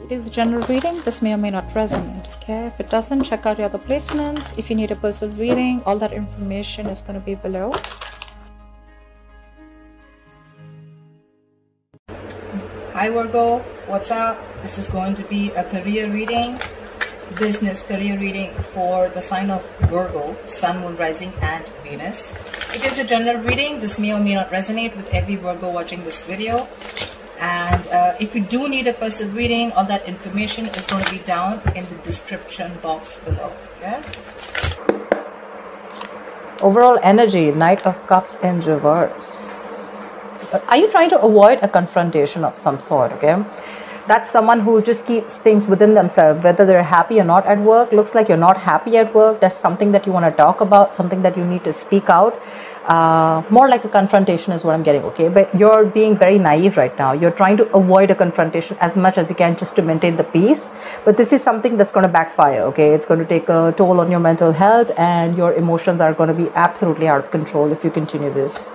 It is a general reading. This may or may not resonate. Okay, if it doesn't, check out your other placements. If you need a personal reading, all that information is going to be below. Hi Virgo, what's up? This is going to be a career reading, business career reading for the sign of Virgo, Sun, Moon, Rising and Venus. It is a general reading. This may or may not resonate with every Virgo watching this video. And if you do need a personal reading, all that information is going to be down in the description box below. Okay. Overall energy, Knight of Cups in reverse. Are you trying to avoid a confrontation of some sort? Okay, that's someone who just keeps things within themselves, whether they're happy or not at work. Looks like you're not happy at work. There's something that you want to talk about, something that you need to speak out. More like a confrontation is what I'm getting. Okay, but you're being very naive right now. You're trying to avoid a confrontation as much as you can just to maintain the peace, but this is something that's going to backfire. Okay, it's going to take a toll on your mental health, and your emotions are going to be absolutely out of control if you continue this.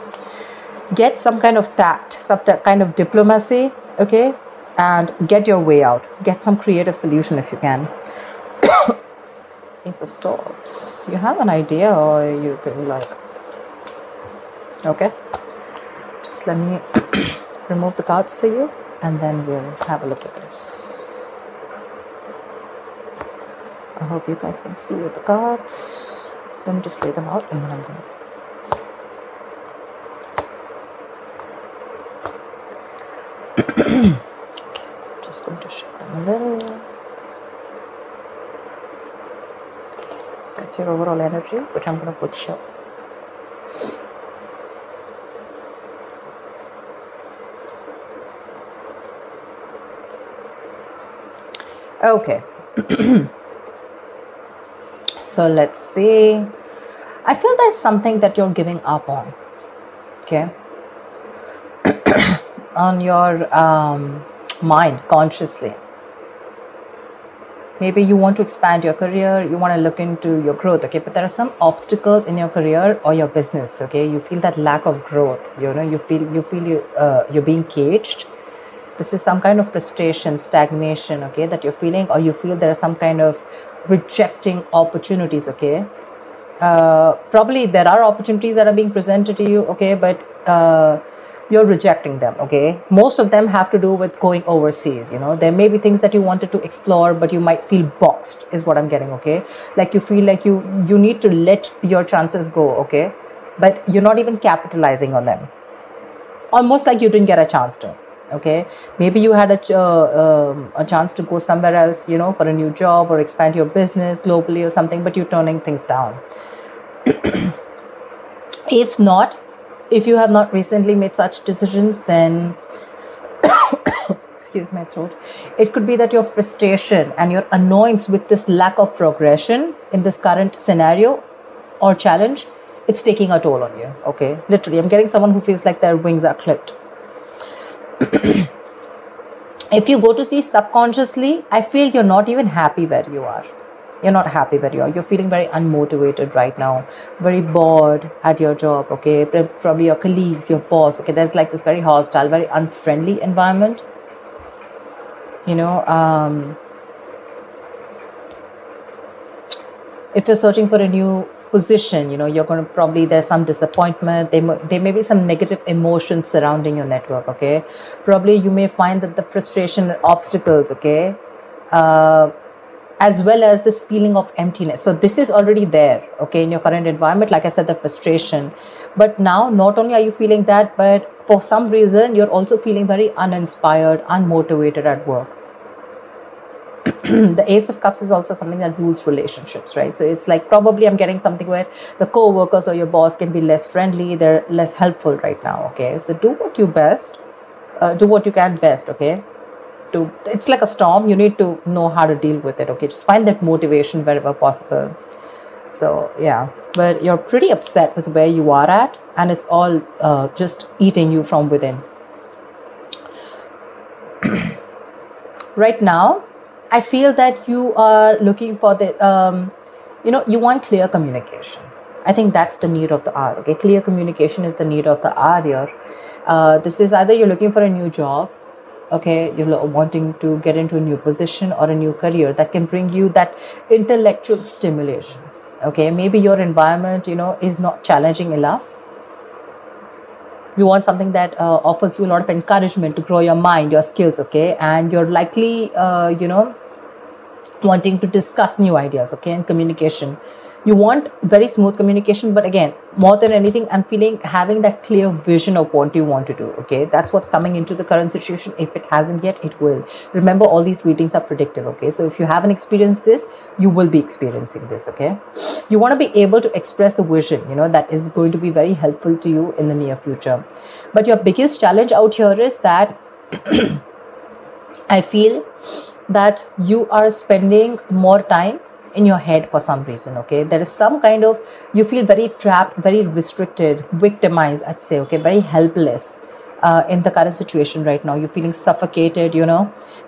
Get some kind of tact, some kind of diplomacy, okay, and get your way out. Get some creative solution if you can. Ace of Swords. You have an idea, or you can like, okay, just let me remove the cards for you, and then we'll have a look at this. I hope you guys can see with the cards. Let me just lay them out, and then I'm going to okay, just going to shift them a little. That's your overall energy, which I'm going to put here. Okay. So let's see. I feel there's something that you're giving up on. Okay. On your mind consciously. Maybe you want to expand your career, you want to look into your growth, okay, but there are some obstacles in your career or your business. Okay, you feel that lack of growth, you know, you feel you're being caged. This is some kind of frustration, stagnation, okay, that you're feeling, or you feel there are some kind of rejecting opportunities. Okay, probably there are opportunities that are being presented to you, okay, but you're rejecting them. Okay, most of them have to do with going overseas. You know, there may be things that you wanted to explore, but you might feel boxed is what I'm getting. Okay, like you feel like you need to let your chances go. Okay, but you're not even capitalizing on them, almost like you didn't get a chance to. Okay, maybe you had a chance to go somewhere else, you know, for a new job or expand your business globally or something, but you're turning things down. If not, if you have not recently made such decisions, then excuse my throat, it could be that your frustration and your annoyance with this lack of progression in this current scenario or challenge, it's taking a toll on you. Okay, literally, I'm getting someone who feels like their wings are clipped. If you go to see subconsciously, I feel you're not even happy where you are. You're not happy where you are. You're feeling very unmotivated right now, very bored at your job. Okay, probably your colleagues, your boss. Okay, there's like this very hostile, very unfriendly environment. You know, if you're searching for a new position, you know, you're going to probably, there's some disappointment. There may be some negative emotions surrounding your network. Okay, probably you may find that the frustration and obstacles, okay, as well as this feeling of emptiness. So this is already there, okay, in your current environment. Like I said, the frustration. But now, not only are you feeling that, but for some reason, you're also feeling very uninspired, unmotivated at work. The Ace of Cups is also something that rules relationships, right? So it's like probably I'm getting something where the co-workers or your boss can be less friendly. They're less helpful right now, okay? So do what you best. Do what you can best, okay? It's like a storm. You need to know how to deal with it. Okay, just find that motivation wherever possible. So yeah, but you're pretty upset with where you are at, and it's all just eating you from within. Right now, I feel that you are looking for the you know, you want clear communication. I think that's the need of the hour. Okay, clear communication is the need of the hour here. This is either you're looking for a new job, Okay, you're wanting to get into a new position or a new career that can bring you that intellectual stimulation. Okay, maybe your environment, is not challenging enough. You want something that offers you a lot of encouragement to grow your mind, your skills. Okay, and you're likely wanting to discuss new ideas. Okay, and communication, you want very smooth communication, but again, more than anything, I'm feeling having that clear vision of what you want to do. Okay, that's what's coming into the current situation. If it hasn't yet, it will. Remember, all these readings are predictive. Okay, so if you haven't experienced this, you will be experiencing this. Okay, you want to be able to express the vision, that is going to be very helpful to you in the near future. But your biggest challenge out here is that I feel that you are spending more time in your head for some reason. Okay, there is some kind of, you feel very trapped, very restricted, victimized, I'd say. Okay, very helpless in the current situation right now. You're feeling suffocated,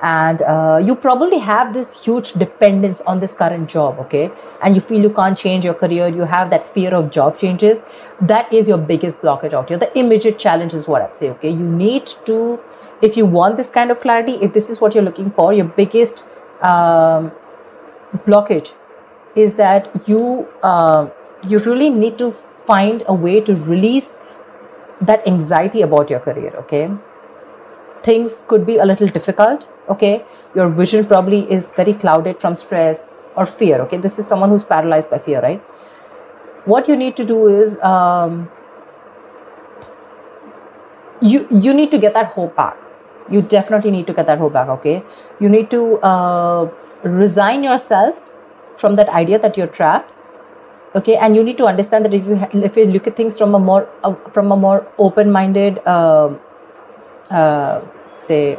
and you probably have this huge dependence on this current job. Okay, and you feel you can't change your career. You have that fear of job changes. That is your biggest blockage out here. The immediate challenge is what I'd say. Okay, you need to, if you want this kind of clarity, if this is what you're looking for, your biggest blockage is that you really need to find a way to release that anxiety about your career. Okay, things could be a little difficult. Okay, your vision probably is very clouded from stress or fear. Okay, this is someone who's paralyzed by fear, right? What you need to do is you need to get that hope back. You definitely need to get that hope back. Okay, you need to resign yourself from that idea that you're trapped. Okay, and you need to understand that if you look at things from a more open-minded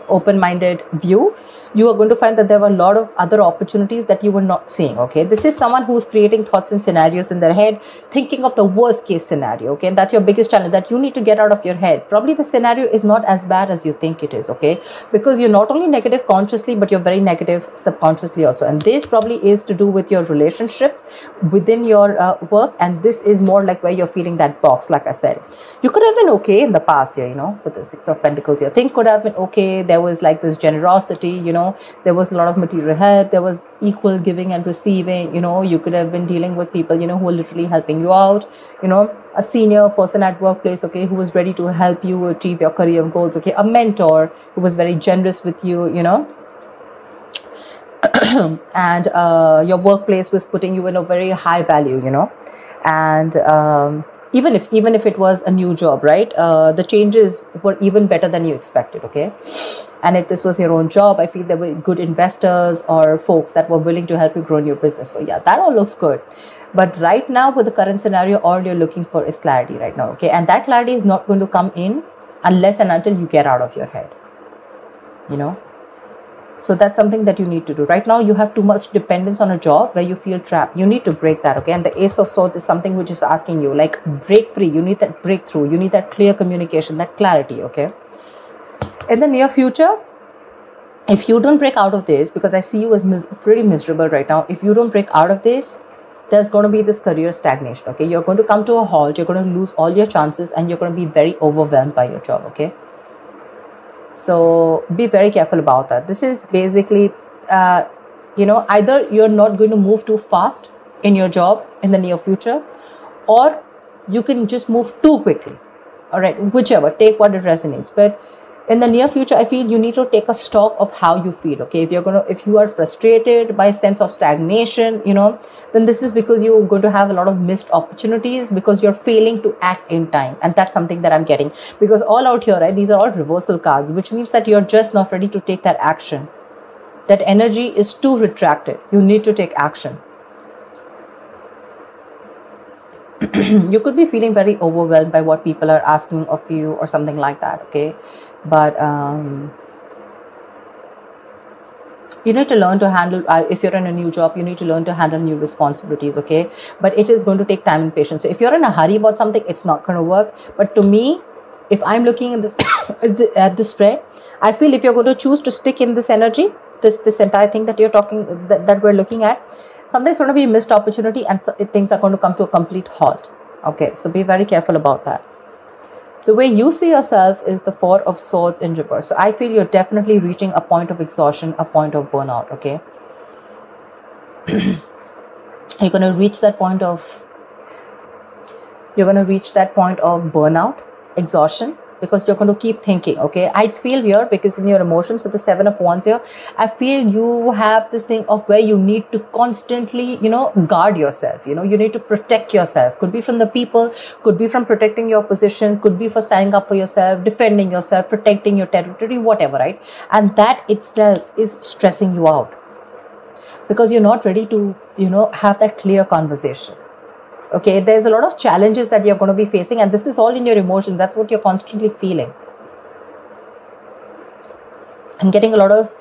open-minded view, you are going to find that there were a lot of other opportunities that you were not seeing. Okay, this is someone who's creating thoughts and scenarios in their head, thinking of the worst case scenario. Okay, and that's your biggest challenge, that you need to get out of your head. Probably the scenario is not as bad as you think it is. Okay, because you're not only negative consciously, but you're very negative subconsciously also, and this probably is to do with your relationships within your work, and this is more like where you're feeling that box. Like I said, you could have been okay in the past year, with the Six of Pentacles here. Things could have been okay. There was like this generosity, there was a lot of material help, there was equal giving and receiving. You could have been dealing with people who were literally helping you out, a senior person at workplace, okay, who was ready to help you achieve your career goals. Okay, a mentor who was very generous with you, and your workplace was putting you in a very high value, and even if it was a new job, right, the changes were even better than you expected. Okay, and if this was your own job, I feel there were good investors or folks that were willing to help you grow in your business. So yeah, that all looks good. But right now, with the current scenario, all you're looking for is clarity right now. Okay, and that clarity is not going to come in unless and until you get out of your head. So that's something that you need to do. Right now, you have too much dependence on a job where you feel trapped. You need to break that. Okay, and the Ace of Swords is something which is asking you, like, break free. You need that breakthrough. You need that clear communication, that clarity. Okay, in the near future, if you don't break out of this, because I see you as pretty miserable right now, if you don't break out of this, there's going to be this career stagnation. Okay, you're going to come to a halt. You're going to lose all your chances, and you're going to be very overwhelmed by your job. Okay, so be very careful about that. This is basically either you're not going to move too fast in your job in the near future, or you can just move too quickly. All right, whichever, take what it resonates. But in the near future, I feel you need to take a stock of how you feel. Okay, if you are frustrated by a sense of stagnation, then this is because you're going to have a lot of missed opportunities because you're failing to act in time. And that's something that I'm getting, because all out here, right, these are all reversal cards, which means that you're just not ready to take that action. That energy is too retracted. You need to take action. You could be feeling very overwhelmed by what people are asking of you or something like that. Okay, but you need to learn to handle, if you're in a new job, you need to learn to handle new responsibilities. Okay, but it is going to take time and patience. So if you're in a hurry about something, it's not going to work. But to me, if I'm looking at this spread, I feel if you're going to choose to stick in this energy, this entire thing that that we're looking at, something's going to be a missed opportunity, and things are going to come to a complete halt. Okay, so be very careful about that. The way you see yourself is the Four of Swords in reverse. So I feel you're definitely reaching a point of exhaustion, a point of burnout, okay? You're going to reach that point of burnout, exhaustion, because you're going to keep thinking, okay? I feel here, because in your emotions with the Seven of Wands here, I feel you have this thing of where you need to constantly, guard yourself, you need to protect yourself. Could be from the people, could be from protecting your position, could be for standing up for yourself, defending yourself, protecting your territory, whatever, right? And that itself is stressing you out, because you're not ready to, have that clear conversation. Okay, there's a lot of challenges that you're going to be facing, and this is all in your emotions. That's what you're constantly feeling. I'm getting a lot of,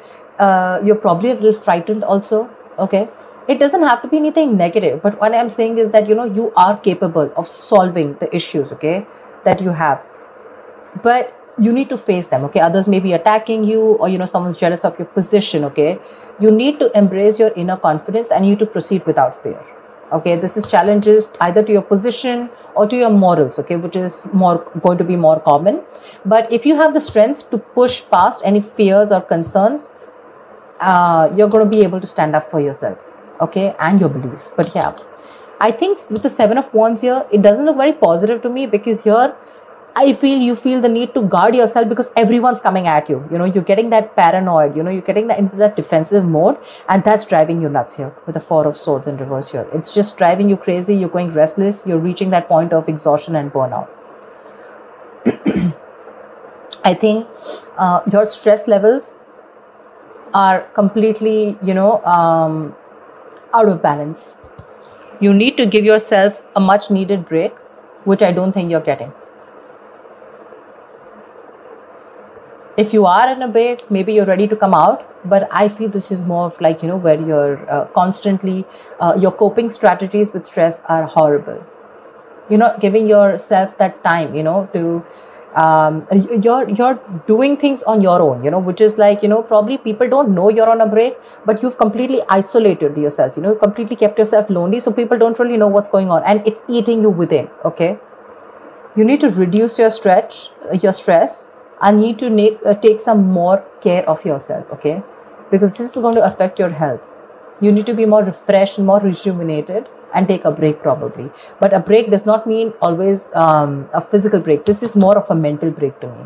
you're probably a little frightened also, okay? It doesn't have to be anything negative, but what I'm saying is that, you are capable of solving the issues, okay, that you have. But you need to face them, okay? Others may be attacking you, or, someone's jealous of your position, okay? You need to embrace your inner confidence, and you need to proceed without fear. Okay, this is challenges either to your position or to your morals, okay, which is going to be more common. But if you have the strength to push past any fears or concerns, you're going to be able to stand up for yourself, okay, and your beliefs. But yeah, I think with the Seven of Wands here, it doesn't look very positive to me, because here I feel you feel the need to guard yourself because everyone's coming at you. You're getting that paranoid, you're getting that into that defensive mode, and that's driving you nuts here with the Four of Swords in reverse here. It's just driving you crazy. You're going restless. You're reaching that point of exhaustion and burnout. I think your stress levels are completely, out of balance. You need to give yourself a much needed break, which I don't think you're getting. If you are in a break, maybe you're ready to come out, but I feel this is more of like, where you're constantly, your coping strategies with stress are horrible. You're not giving yourself that time, to, you're doing things on your own, which is like, probably people don't know you're on a break, but you've completely isolated yourself, completely kept yourself lonely, so people don't really know what's going on, and it's eating you within, okay? You need to reduce your stress, and need to take some more care of yourself, okay? Because this is going to affect your health. You need to be more refreshed, more rejuvenated, and take a break probably. But a break does not mean always a physical break. This is more of a mental break to me.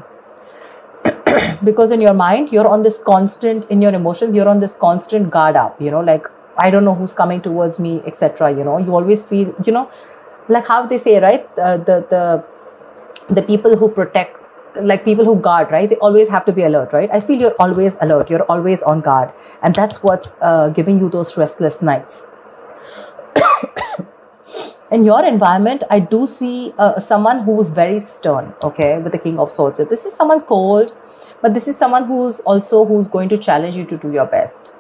Because in your mind, you're on this constant, in your emotions, you're on this constant guard up, like, I don't know who's coming towards me, etc. You always feel, like how they say, right? The people who protect, like people who guard, right? They always have to be alert, right? I feel you're always alert. You're always on guard. And that's what's giving you those restless nights. In your environment, I do see someone who's very stern, okay, with the King of Swords. This is someone cold, but this is someone who's going to challenge you to do your best.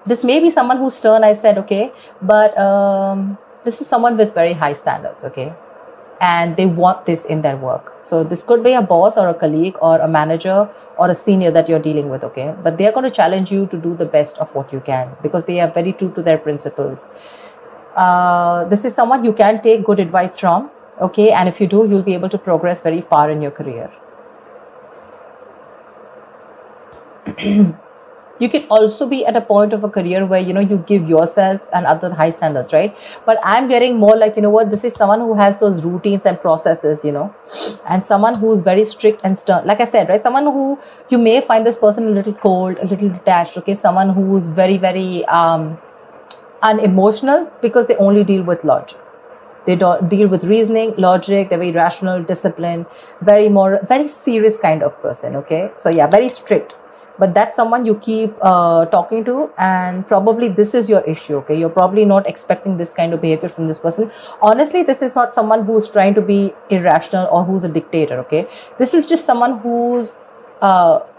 This may be someone who's stern, I said, okay, but this is someone with very high standards, okay? And they want this in their work. So this could be a boss or a colleague or a manager or a senior that you're dealing with, okay? But they're going to challenge you to do the best of what you can, because they are very true to their principles. This is someone you can take good advice from, okay? And if you do, you'll be able to progress very far in your career. You can also be at a point of a career where, you give yourself and other high standards, right? But I'm getting more like, this is someone who has those routines and processes, and someone who's very strict and stern. Like I said, right? Someone who, you may find this person a little cold, a little detached, okay? Someone who's very, very unemotional, because they only deal with logic. They deal with reasoning, logic. They're very rational, disciplined, very serious kind of person, okay? So yeah, very strict. But that's someone you keep talking to, and probably this is your issue, okay? You're probably not expecting this kind of behavior from this person. Honestly, this is not someone who's trying to be irrational or who's a dictator, okay? This is just someone who's, what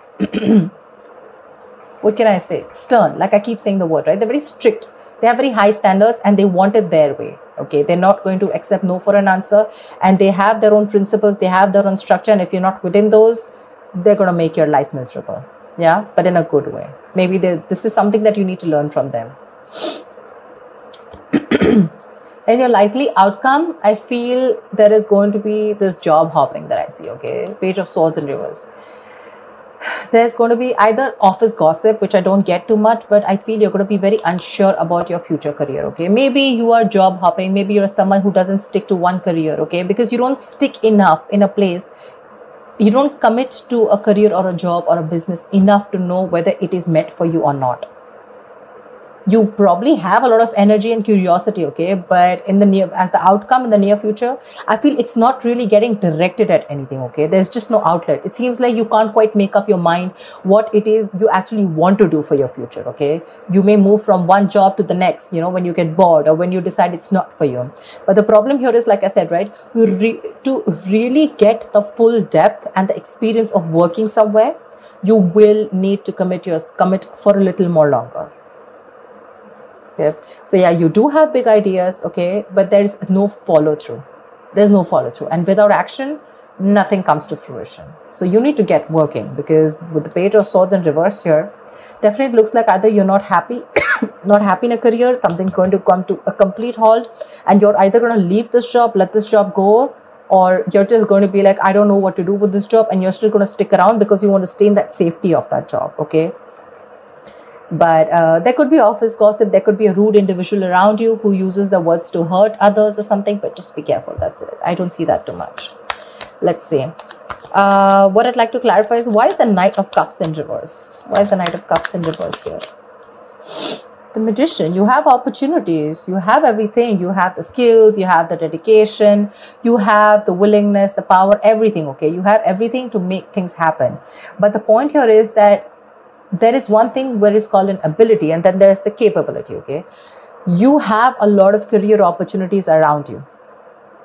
can I say? Stern, like I keep saying the word, right? They're very strict. They have very high standards and they want it their way, okay? They're not going to accept no for an answer, and they have their own principles, they have their own structure, and if you're not within those, they're going to make your life miserable. Yeah, but in a good way. Maybe this is something that you need to learn from them. In your likely outcome, I feel there is going to be this job hopping that I see, okay? Page of Swords in reverse. There's going to be either office gossip, which I don't get too much, but I feel you're going to be very unsure about your future career, okay? Maybe you are job hopping. Maybe you're someone who doesn't stick to one career, okay? Because you don't stick enough in a place. You don't commit to a career or a job or a business enough to know whether it is meant for you or not. You probably have a lot of energy and curiosity, okay, but in the as the outcome in the near future, I feel it's not really getting directed at anything, okay? There's just no outlet. It seems like you can't quite make up your mind what it is you actually want to do for your future, okay? You may move from one job to the next, you know, when you get bored or when you decide it's not for you. But the problem here is, like I said, right, to really get the full depth and the experience of working somewhere, you will need to commit for a little more longer. Okay. So yeah, you do have big ideas, okay, but there's no follow through. There's no follow through, and without action, nothing comes to fruition. So you need to get working, because with the Page of Swords in reverse here, definitely looks like either you're not happy, not happy in a career, something's going to come to a complete halt, and you're either going to leave this job, let this job go, or you're just going to be like, I don't know what to do with this job, and you're still going to stick around because you want to stay in that safety of that job, okay? But there could be office gossip, there could be a rude individual around you who uses the words to hurt others or something, but just be careful, that's it. I don't see that too much. Let's see. What I'd like to clarify is, why is the Knight of Cups in reverse? Why is the Knight of Cups in reverse here? The Magician. You have opportunities, you have everything, you have the skills, you have the dedication, you have the willingness, the power, everything, okay? You have everything to make things happen. But the point here is that there is one thing where it's called an ability, and then there's the capability, okay? You have a lot of career opportunities around you,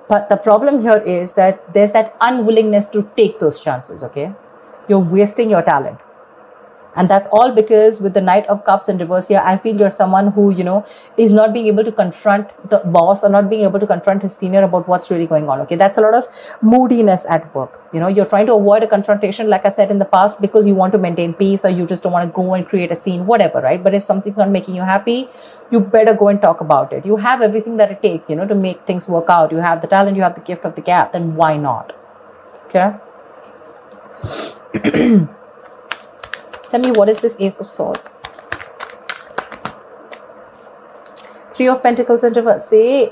but the problem here is that there's that unwillingness to take those chances, okay? You're wasting your talent. And that's all because with the Knight of Cups in reverse here, I feel you're someone who, you know, is not being able to confront the boss or not being able to confront his senior about what's really going on, okay? That's a lot of moodiness at work. You know, you're trying to avoid a confrontation, like I said in the past, because you want to maintain peace, or you just don't want to go and create a scene, whatever, right? But if something's not making you happy, you better go and talk about it. You have everything that it takes, you know, to make things work out. You have the talent, you have the gift of the gab, then why not? Okay? Tell me, what is this Ace of Swords? Three of Pentacles in reverse. Say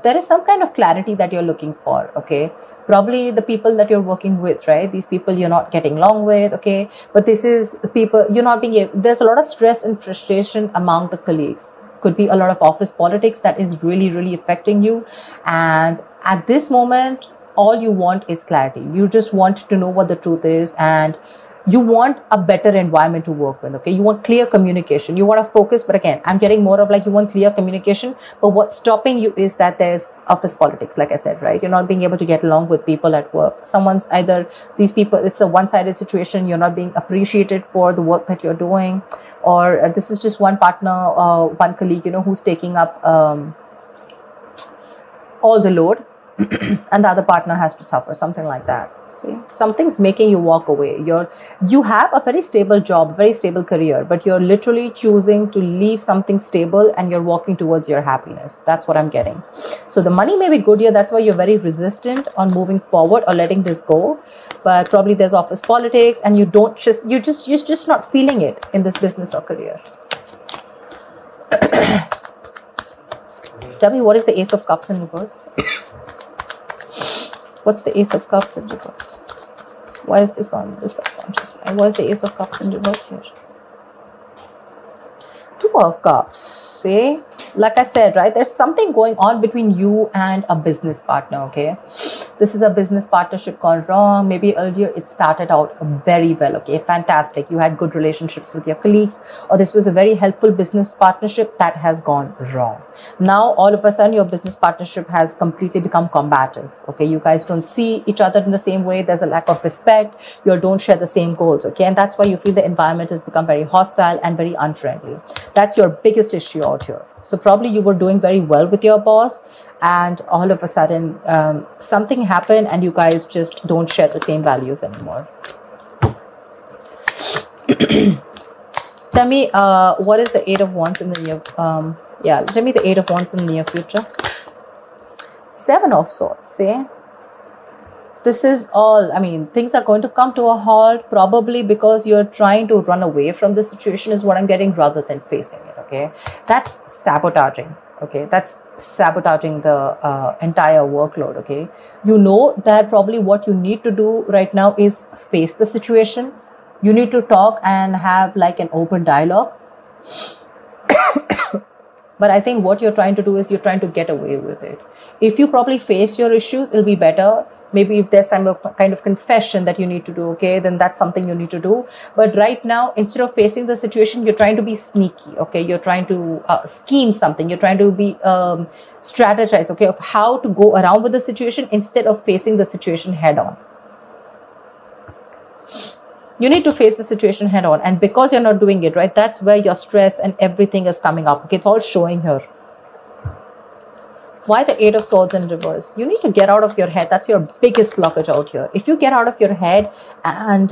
there is some kind of clarity that you're looking for, okay? Probably the people that you're working with, right? These people you're not getting along with, okay? But this is people you're not being able, there's a lot of stress and frustration among the colleagues. Could be a lot of office politics that is really, really affecting you. And at this moment, all you want is clarity. You just want to know what the truth is, and you want a better environment to work with, okay? You want clear communication. You want to focus, but again, I'm getting more of like you want clear communication, but what's stopping you is that there's office politics, like I said, right? You're not being able to get along with people at work. Someone's either, these people, it's a one-sided situation. You're not being appreciated for the work that you're doing, or this is just one partner, one colleague, you know, who's taking up all the load and the other partner has to suffer, something like that. See, something's making you walk away. You have a very stable job, very stable career, but you're literally choosing to leave something stable and you're walking towards your happiness. That's what I'm getting. So the money may be good here. That's why you're very resistant on moving forward or letting this go. But probably there's office politics and you're just not feeling it in this business or career. Tell me, what is the Ace of Cups in reverse? What's the Ace of Cups in reverse? Why is this on the subconscious mind? Why is the Ace of Cups in reverse here? Two of Cups. See? Like I said, right? There's something going on between you and a business partner, okay? This is a business partnership gone wrong. Maybe earlier it started out very well, okay? Fantastic. You had good relationships with your colleagues, or this was a very helpful business partnership that has gone wrong. Now, all of a sudden, your business partnership has completely become combative, okay? You guys don't see each other in the same way. There's a lack of respect. You don't share the same goals, okay? And that's why you feel the environment has become very hostile and very unfriendly. That's your biggest issue out here. So probably you were doing very well with your boss, and all of a sudden something happened and you guys just don't share the same values anymore. Tell me, what is the Eight of Wands in the near tell me the Eight of Wands in the near future. Seven of Swords, see? This is all, I mean, things are going to come to a halt, probably because you're trying to run away from the situation is what I'm getting, rather than facing it, okay? That's sabotaging, okay? That's sabotaging the entire workload, okay? You know that probably what you need to do right now is face the situation. You need to talk and have like an open dialogue. But I think what you're trying to do is you're trying to get away with it. If you probably face your issues, it'll be better. Maybe if there's some kind of confession that you need to do, okay, then that's something you need to do. But right now, instead of facing the situation, you're trying to be sneaky, okay? You're trying to scheme something. You're trying to be strategize, okay, of how to go around with the situation instead of facing the situation head on. You need to face the situation head on. And because you're not doing it, right, that's where your stress and everything is coming up, okay? It's all showing here. Why the Eight of Swords in reverse? You need to get out of your head. That's your biggest blockage out here. If you get out of your head and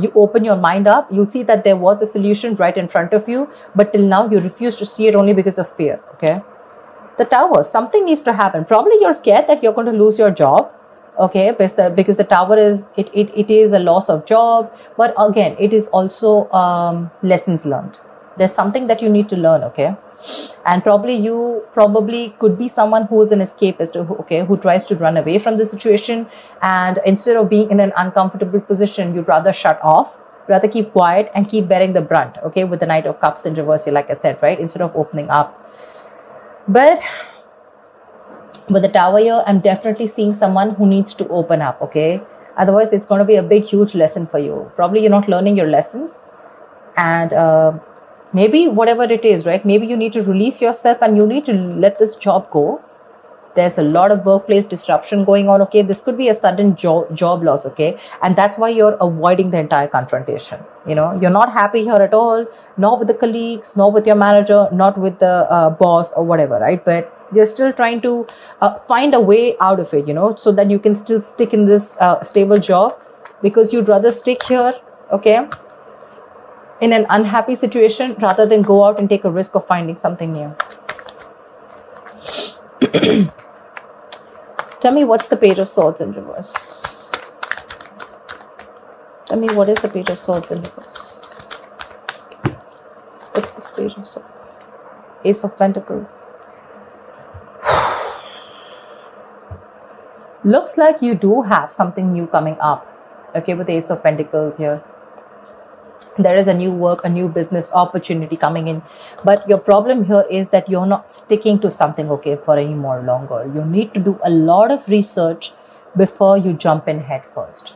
you open your mind up, you'll see that there was a solution right in front of you, but till now you refuse to see it only because of fear, okay? The Tower, something needs to happen. Probably you're scared that you're going to lose your job, okay? Because the Tower is, it is a loss of job, but again, it is also lessons learned. There's something that you need to learn, okay? And you could be someone who is an escapist, okay, who tries to run away from the situation, and instead of being in an uncomfortable position, you'd rather shut off, rather keep quiet and keep bearing the brunt, okay, with the Knight of Cups in reverse here, like I said, right, instead of opening up. But with the Tower here, I'm definitely seeing someone who needs to open up, okay? Otherwise, it's going to be a big, huge lesson for you. Probably you're not learning your lessons, and maybe whatever it is, right? Maybe you need to release yourself and you need to let this job go. There's a lot of workplace disruption going on, okay? This could be a sudden job loss, okay? And that's why you're avoiding the entire confrontation. You know, you're not happy here at all, not with the colleagues, not with your manager, not with the boss or whatever, right? But you're still trying to find a way out of it, you know, so that you can still stick in this stable job, because you'd rather stick here, okay, in an unhappy situation rather than go out and take a risk of finding something new. Tell me, what's the Page of Swords in reverse? Tell me, what is the Page of Swords in reverse? What's this Page of Swords? Ace of Pentacles. Looks like you do have something new coming up, okay, with the Ace of Pentacles here. There is a new work, a new business opportunity coming in. But your problem here is that you're not sticking to something, okay, for any more longer. You need to do a lot of research before you jump in head first.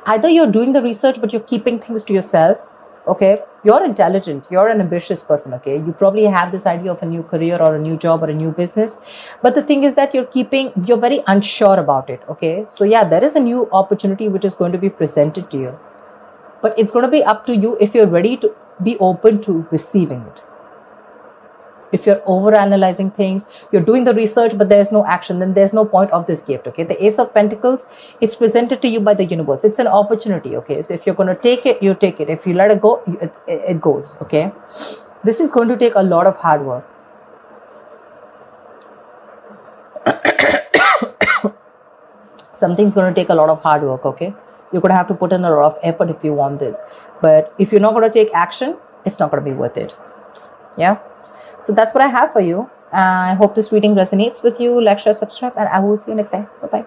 Either you're doing the research, but you're keeping things to yourself, okay? You're intelligent. You're an ambitious person, okay? You probably have this idea of a new career or a new job or a new business. But the thing is that you're very unsure about it, okay? So yeah, there is a new opportunity which is going to be presented to you. But it's going to be up to you if you're ready to be open to receiving it. If you're overanalyzing things, you're doing the research, but there's no action, then there's no point of this gift, okay? The Ace of Pentacles, it's presented to you by the universe. It's an opportunity, okay? So if you're going to take it, you take it. If you let it go, it goes, okay? This is going to take a lot of hard work. Something's going to take a lot of hard work, okay? You're going to have to put in a lot of effort if you want this. But if you're not going to take action, it's not going to be worth it. Yeah. So that's what I have for you. I hope this reading resonates with you. Like, share, subscribe, and I will see you next time. Bye-bye.